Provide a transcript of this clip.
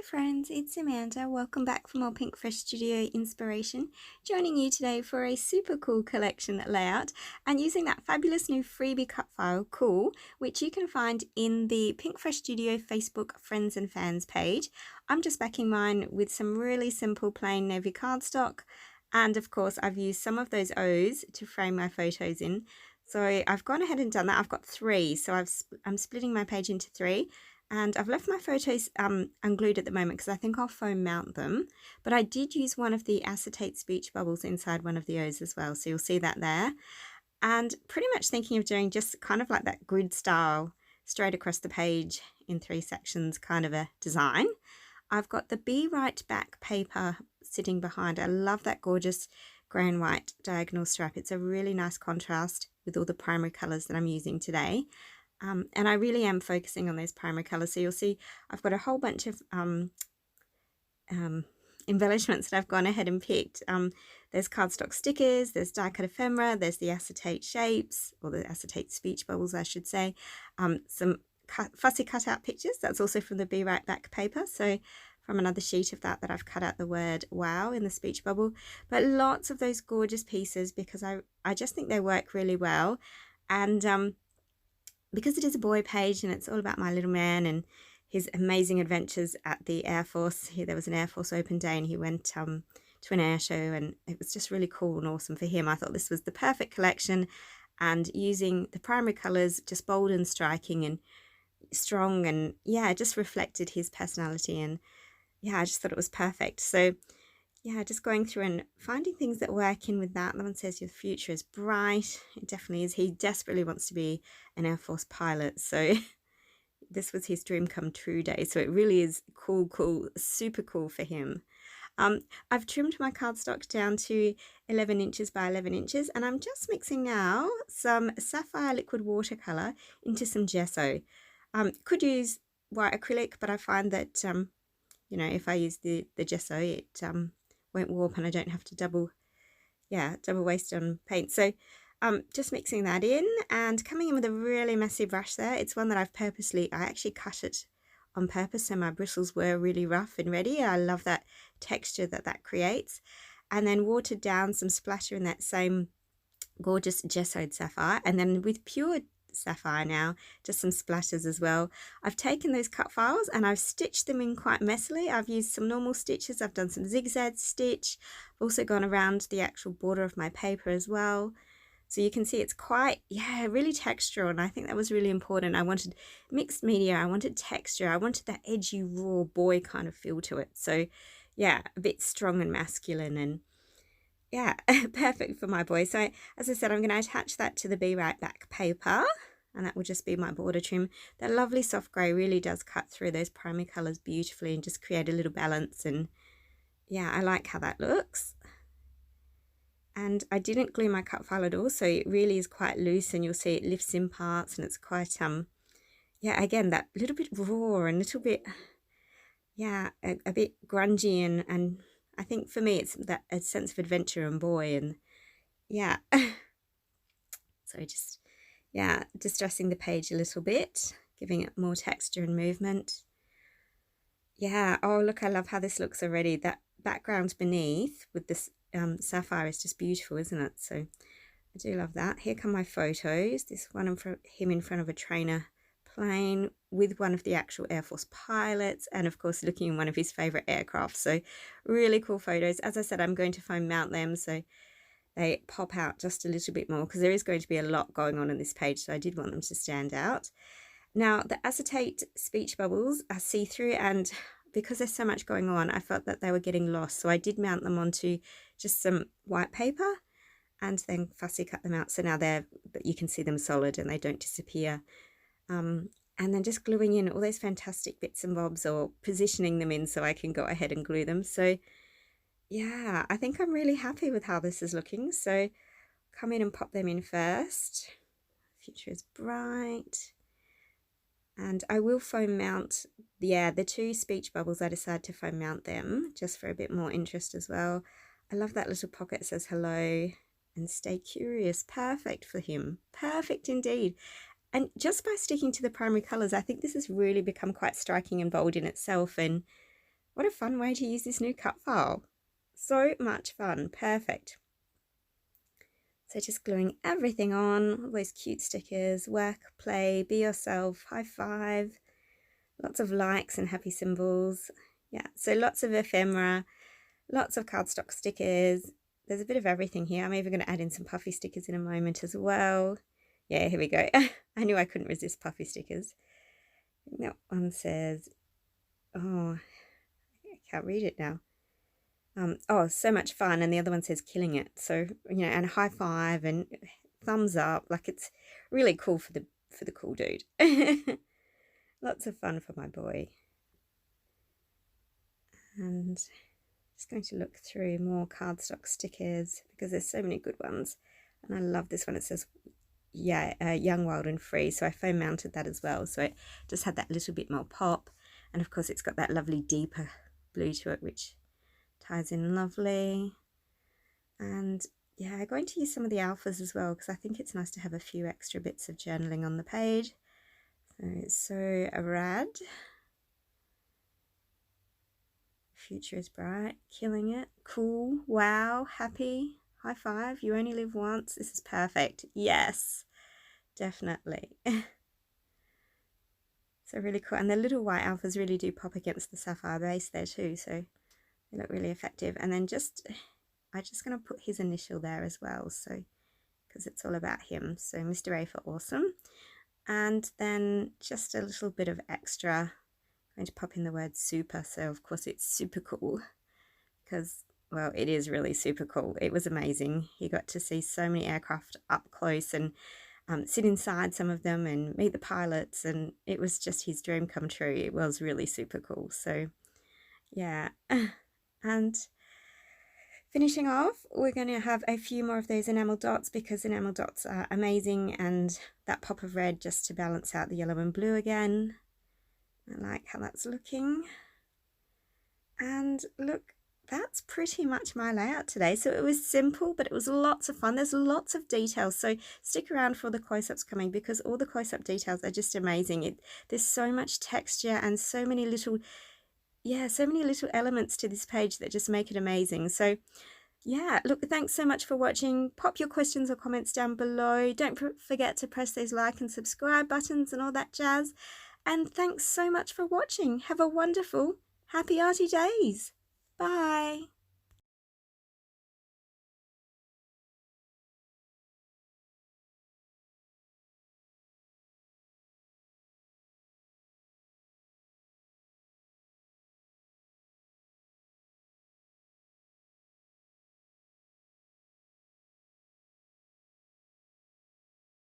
Hello friends, it's Amanda. Welcome back for more Pinkfresh Studio inspiration. Joining you today for a super cool collection layout and using that fabulous new freebie cut file, Cool, which you can find in the Pinkfresh Studio Facebook Friends and Fans page. I'm just backing mine with some really simple plain navy cardstock, and of course I've used some of those O's to frame my photos in. So I've gone ahead and done that. I've got three, so I'm splitting my page into three. And I've left my photos unglued at the moment because I think I'll foam mount them. But I did use one of the acetate speech bubbles inside one of the O's as well. So you'll see that there. And pretty much thinking of doing just kind of like that grid style straight across the page in three sections kind of a design. I've got the Be Right Back paper sitting behind. I love that gorgeous grey and white diagonal strap. It's a really nice contrast with all the primary colours that I'm using today. And I really am focusing on those primary colours. So you'll see I've got a whole bunch of embellishments that I've gone ahead and picked. There's cardstock stickers, there's die cut ephemera, there's the acetate shapes, or the acetate speech bubbles I should say, some fussy cutout pictures. That's also from the Be Right Back paper. So from another sheet of that I've cut out the word wow in the speech bubble. But lots of those gorgeous pieces because I just think they work really well. And because it is a boy page and it's all about my little man and his amazing adventures at the Air Force. There was an Air Force Open Day and he went to an air show, and it was just really cool and awesome for him. I thought this was the perfect collection, and using the primary colours, just bold and striking and strong, and yeah, it just reflected his personality, and yeah, I just thought it was perfect. So yeah, just going through and finding things that work in with that. The one says your future is bright. It definitely is. He desperately wants to be an Air Force pilot. So this was his dream come true day. So it really is cool, super cool for him. I've trimmed my cardstock down to 11 inches by 11 inches, and I'm just mixing now some sapphire liquid watercolor into some gesso. Could use white acrylic, but I find that you know, if I use the gesso, it won't warp and I don't have to double waste on paint. So just mixing that in and coming in with a really messy brush there. It's one that I actually cut it on purpose so my bristles were really rough and ready. I love that texture that creates. And then watered down some splatter in that same gorgeous gessoed sapphire, and then with pure sapphire now, just some splatters as well. I've taken those cut files and I've stitched them in quite messily. I've used some normal stitches, I've done some zigzag stitch, I've also gone around the actual border of my paper as well. So you can see it's quite, yeah, really textural, and I think that was really important. I wanted mixed media, I wanted texture, I wanted that edgy, raw boy kind of feel to it. So yeah, a bit strong and masculine, and yeah, perfect for my boy. So as I said, I'm going to attach that to the Be Right Back paper, and that will just be my border trim. That lovely soft grey really does cut through those primary colours beautifully and just create a little balance, and yeah, I like how that looks. And I didn't glue my cut file at all, so it really is quite loose, and you'll see it lifts in parts, and it's quite yeah, again, that little bit raw and a little bit, yeah, a bit grungy, and I think for me it's that a sense of adventure and boy, and yeah. So just, yeah, distressing the page a little bit, giving it more texture and movement. Yeah, oh look, I love how this looks already. That background beneath with this sapphire is just beautiful, isn't it? So I do love that. Here come my photos. This one of him in front of a trainer plane with one of the actual Air Force pilots, and of course looking in one of his favorite aircraft. So really cool photos. As I said, I'm going to foam mount them so they pop out just a little bit more, because there is going to be a lot going on this page, so I did want them to stand out. Now the acetate speech bubbles are see-through, and because there's so much going on, I felt that they were getting lost, so I did mount them onto just some white paper and then fussy cut them out, so now you can see them solid and they don't disappear. And then just gluing in all those fantastic bits and bobs, or positioning them in so I can go ahead and glue them. So yeah, I think I'm really happy with how this is looking. So come in and pop them in first. Future is bright. And I will foam mount, the two speech bubbles. I decided to foam mount them just for a bit more interest as well. I love that little pocket that says hello and stay curious. Perfect for him. Perfect indeed. And just by sticking to the primary colours, I think this has really become quite striking and bold in itself. And What a fun way to use this new cut file. So much fun. Perfect. So just gluing everything on, all those cute stickers, work, play, be yourself, high five, lots of likes and happy symbols. Yeah, so lots of ephemera, lots of cardstock stickers. There's a bit of everything here. I'm even going to add in some puffy stickers in a moment as well. Yeah, here we go. I knew I couldn't resist puffy stickers. That one says, oh, I can't read it now. Oh, so much fun. And the other one says killing it. So, you know, and high five and thumbs up. Like, it's really cool for the cool dude. Lots of fun for my boy. And just going to look through more cardstock stickers because there's so many good ones. And I love this one. It says, yeah, young, wild and free. So I foam mounted that as well. So it just had that little bit more pop. And of course it's got that lovely deeper blue to it, which ties in lovely. And yeah, I'm going to use some of the alphas as well because I think it's nice to have a few extra bits of journaling on the page. So it's so rad. Future is bright, killing it, cool, wow, happy, high five, you only live once. This is perfect. Yes, definitely. So really cool. And the little white alphas really do pop against the sapphire base there too, so they look really effective. And then I'm just going to put his initial there as well, so because it's all about him. So Mr. A for awesome. And then just a little bit of extra. I'm going to pop in the word super, so of course it's super cool because, well, it is really super cool. It was amazing. He got to see so many aircraft up close and sit inside some of them and meet the pilots, and it was just his dream come true. It was really super cool. So yeah. And finishing off, we're going to have a few more of those enamel dots because enamel dots are amazing, and that pop of red just to balance out the yellow and blue again. I like how that's looking. And look, that's pretty much my layout today. So it was simple, but it was lots of fun. There's lots of details, so stick around for the close-ups coming because all the close-up details are just amazing. There's so much texture and so many little, yeah, so many little elements to this page that just make it amazing. So yeah, look, thanks so much for watching. Pop your questions or comments down below. Don't forget to press those like and subscribe buttons and all that jazz. And thanks so much for watching. Have a wonderful, happy arty days. Bye.